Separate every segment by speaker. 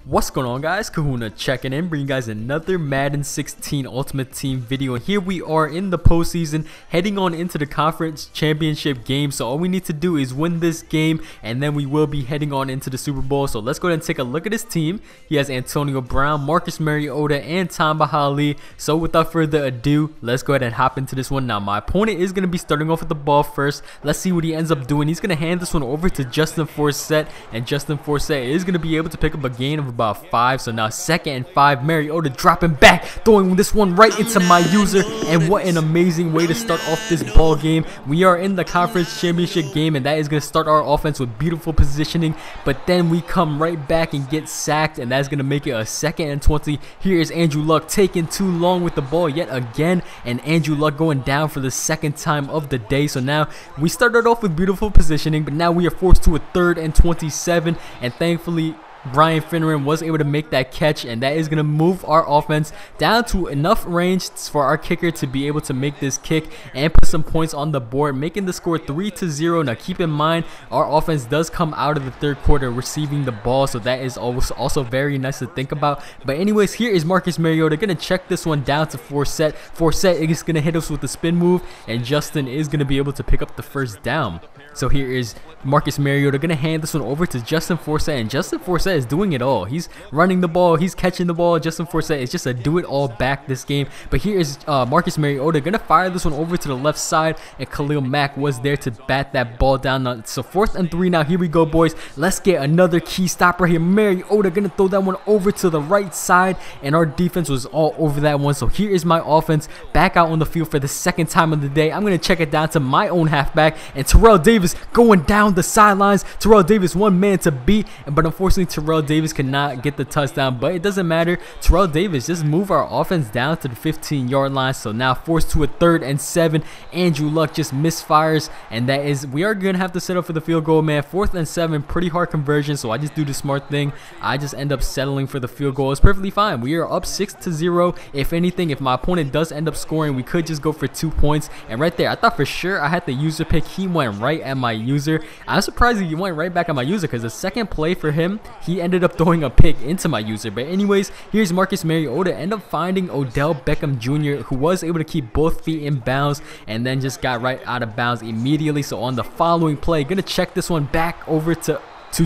Speaker 1: What's going on, guys? Kahuna checking in, bringing you guys another Madden 16 Ultimate Team video. And here we are in the postseason, heading on into the conference championship game. So all we need to do is win this game, and then we will be heading on into the Super Bowl. So let's go ahead and take a look at his team. He has Antonio Brown, Marcus Mariota, and Tamba Hali. So without further ado, let's go ahead and hop into this one. Now, my opponent is going to be starting off with the ball first. Let's see what he ends up doing. He's going to hand this one over to Justin Forsett, and Justin Forsett is going to be able to pick up a gain of about 5. So now 2nd and 5, Mariota dropping back, throwing this one right into my user, and what an amazing way to start off this ball game. We are in the conference championship game, and that is going to start our offense with beautiful positioning, but then we come right back and get sacked, and that's going to make it a 2nd and 20. Here is Andrew Luck taking too long with the ball yet again, and Andrew Luck going down for the 2nd time of the day. So now we started off with beautiful positioning, but now we are forced to a 3rd and 27, and thankfully Brian Finneran was able to make that catch, and that is going to move our offense down to enough range for our kicker to be able to make this kick and put some points on the board, making the score 3-0. Now keep in mind, our offense does come out of the 3rd quarter receiving the ball, so that is also very nice to think about. But anyways, here is Marcus Mariota going to check this one down to Forsett. Forsett is going to hit us with the spin move, and Justin is going to be able to pick up the 1st down. So here is Marcus Mariota going to hand this one over to Justin Forsett, and Justin Forsett is doing it all. He's running the ball, he's catching the ball. Justin Forsett is just a do-it-all back this game. But here is Marcus Mariota going to fire this one over to the left side, and Khalil Mack was there to bat that ball down. Now, so 4th and 3 now. Here we go, boys. Let's get another key stop right here. Mariota going to throw that one over to the right side, and our defense was all over that one. So here is my offense back out on the field for the 2nd time of the day. I'm going to check it down to my own halfback, and Terrell Davis going down the sidelines. Terrell Davis, one man to beat, but unfortunately Terrell Davis cannot get the touchdown, but it doesn't matter. Terrell Davis just moved our offense down to the 15-yard line. So now forced to a 3rd and 7. Andrew Luck just misfires, and that is, we are gonna have to set up for the field goal, man. 4th and 7, pretty hard conversion, so I just do the smart thing. I just end up settling for the field goal. It's perfectly fine. We are up 6-0. If anything, if my opponent does end up scoring, we could just go for 2 points. And right there, I thought for sure I had the user pick. He went right at my user. I'm surprised he went right back at my user, because the 2nd play for him, he ended up throwing a pick into my user. But anyways, here's Marcus Mariota end up finding Odell Beckham Jr., who was able to keep both feet in bounds, and then just got right out of bounds immediately. So on the following play, gonna check this one back over to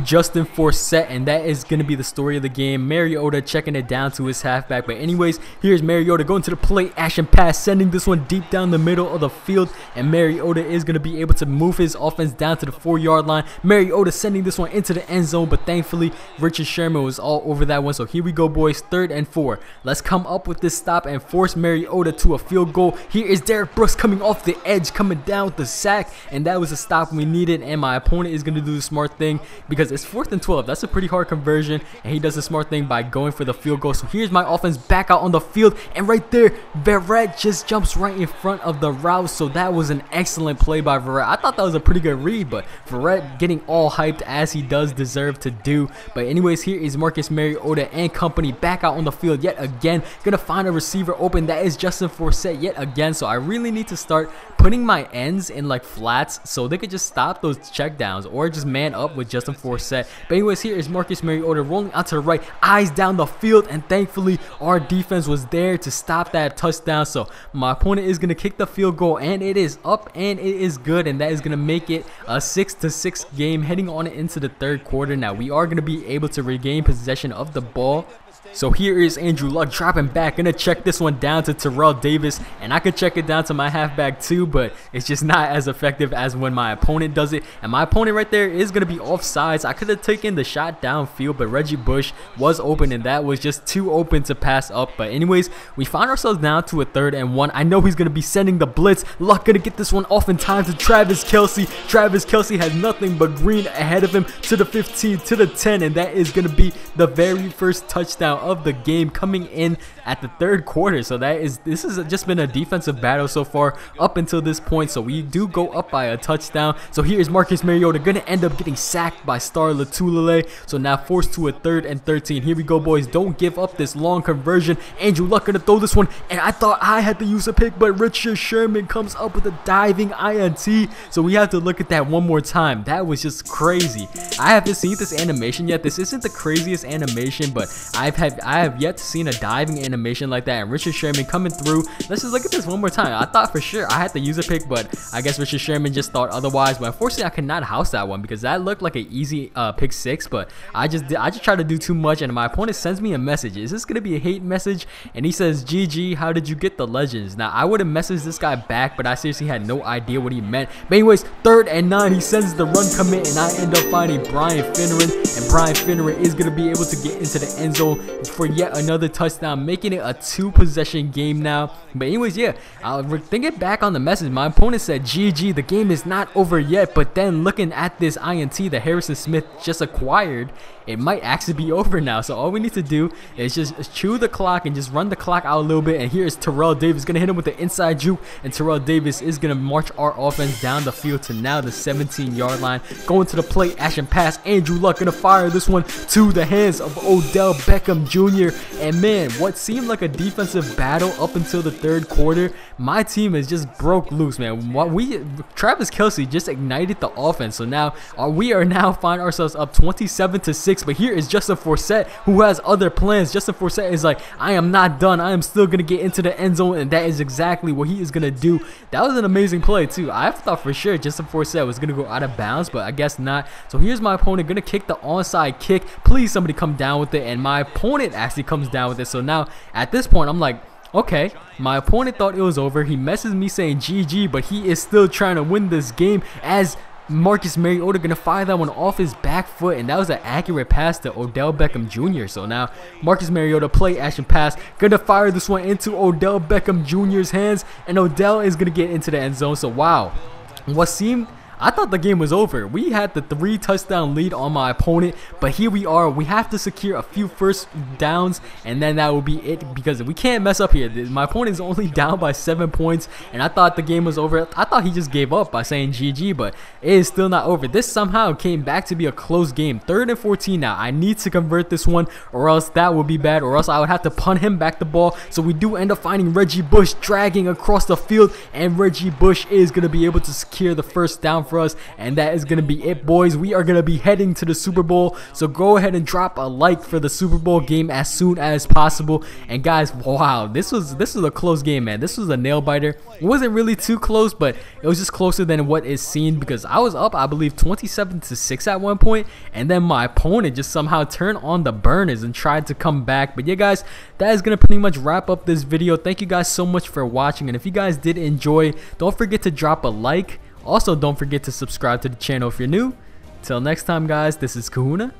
Speaker 1: Justin Forsett, and that is going to be the story of the game. Mariota checking it down to his halfback. But anyways, here's Mariota going to the play action pass, sending this one deep down the middle of the field, and Mariota is going to be able to move his offense down to the 4-yard line. Mariota sending this one into the end zone, but thankfully Richard Sherman was all over that one. So here we go, boys. 3rd and 4. Let's come up with this stop and force Mariota to a field goal. Here is Derek Brooks coming off the edge, coming down with the sack, and that was a stop we needed. And my opponent is going to do the smart thing, because it's 4th and 12. That's a pretty hard conversion, and he does a smart thing by going for the field goal. So here's my offense back out on the field, and right there, Verrett just jumps right in front of the route. So that was an excellent play by Verrett. I thought that was a pretty good read, but Verrett getting all hyped, as he does deserve to do. But anyways, here is Marcus Mariota and company back out on the field yet again. Gonna find a receiver open. That is Justin Forsett yet again. So I really need to start putting my ends in like flats, so they could just stop those checkdowns or just man up with Justin Forsett. But anyways, here is Marcus Mariota rolling out to the right, eyes down the field, and thankfully our defense was there to stop that touchdown. So my opponent is going to kick the field goal, and it is up, and it is good, and that is going to make it a 6-6 game heading on into the 3rd quarter. Now we are going to be able to regain possession of the ball. So here is Andrew Luck dropping back, gonna check this one down to Terrell Davis, and I could check it down to my halfback too, but it's just not as effective as when my opponent does it. And my opponent right there is gonna be offsides. I could have taken the shot downfield, but Reggie Bush was open, and that was just too open to pass up. But anyways, we found ourselves down to a 3rd and 1. I know he's gonna be sending the blitz. Luck gonna get this one off in time to Travis Kelce. Travis Kelce has nothing but green ahead of him to the 15, to the 10, and that is gonna be the very first touchdown touchdown of the game coming in at the third quarter. So this has just been a defensive battle so far up until this point. So we do go up by a touchdown. So here is Marcus Mariota gonna end up getting sacked by Star Lotulelei. So now forced to a 3rd and 13. Here we go, boys. Don't give up this long conversion. Andrew Luck gonna throw this one, and I thought I had to use a pick, but Richard Sherman comes up with a diving INT. So we have to look at that one more time. That was just crazy. I haven't seen this animation yet. This isn't the craziest animation, but I have yet to see a diving animation like that. And Richard Sherman coming through. Let's just look at this one more time. I thought for sure I had to use a pick, but I guess Richard Sherman just thought otherwise. But unfortunately, I could not house that one because that looked like an easy pick 6. But I just tried to do too much, and my opponent sends me a message. Is this gonna be a hate message? And he says, "GG, how did you get the legends?" Now I would have messaged this guy back, but I seriously had no idea what he meant. But anyways, 3rd and 9. He sends the run commit, and I end up finding Brian Finneran, and Brian Finneran is gonna be able to get into the end zone for yet another touchdown, making it a 2-possession game now. But anyways, yeah, thinking back on the message, my opponent said, "GG, the game is not over yet." But then looking at this INT that Harrison Smith just acquired, it might actually be over now. So all we need to do is just chew the clock and just run the clock out a little bit. And here is Terrell Davis gonna hit him with the inside juke, and Terrell Davis is gonna march our offense down the field to now the 17-yard line. Going to the play action pass. Andrew Luck gonna fire this one to the hands of Odell Beckham Jr. And man, what seemed like a defensive battle up until the 3rd quarter, my team has just broke loose, man. Travis Kelce just ignited the offense. So now we are now find ourselves up 27-6. But here is Justin Forsett, who has other plans. Justin Forsett is like, "I am not done. I am still gonna get into the end zone," and that is exactly what he is gonna do. That was an amazing play too. I thought for sure Justin Forsett was gonna go out of bounds, but I guess not. So here's my opponent gonna kick the onside kick. Please somebody come down with it, and my opponent actually comes down with it. So now at this point I'm like, okay, my opponent thought it was over. He messaged me saying GG, but he is still trying to win this game as Marcus Mariota gonna fire that one off his back foot, and that was an accurate pass to Odell Beckham Jr. So now Marcus Mariota play action pass, gonna fire this one into Odell Beckham Jr.'s hands, and Odell is gonna get into the end zone. So wow, I thought the game was over. We had the 3-touchdown lead on my opponent, but here we are. We have to secure a few first downs, and then that will be it, because we can't mess up here. My opponent is only down by 7 points, and I thought the game was over. I thought he just gave up by saying GG, but it is still not over. This somehow came back to be a close game. 3rd and 14 now. I need to convert this one, or else that would be bad, or else I would have to punt him back the ball. So we do end up finding Reggie Bush dragging across the field, and Reggie Bush is going to be able to secure the first down for us, and that is going to be it, boys. We are going to be heading to the Super Bowl, so go ahead and drop a like for the Super Bowl game as soon as possible. And guys, wow, this was a close game, man. This was a nail biter. It wasn't really too close, but it was just closer than what is seen, because I was up, I believe, 27-6 at one point, and then my opponent just somehow turned on the burners and tried to come back. But yeah, guys, that is going to pretty much wrap up this video. Thank you guys so much for watching, and if you guys did enjoy, don't forget to drop a like. Also, don't forget to subscribe to the channel if you're new. Till next time, guys, this is Kahuna,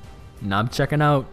Speaker 1: and I'm checking out.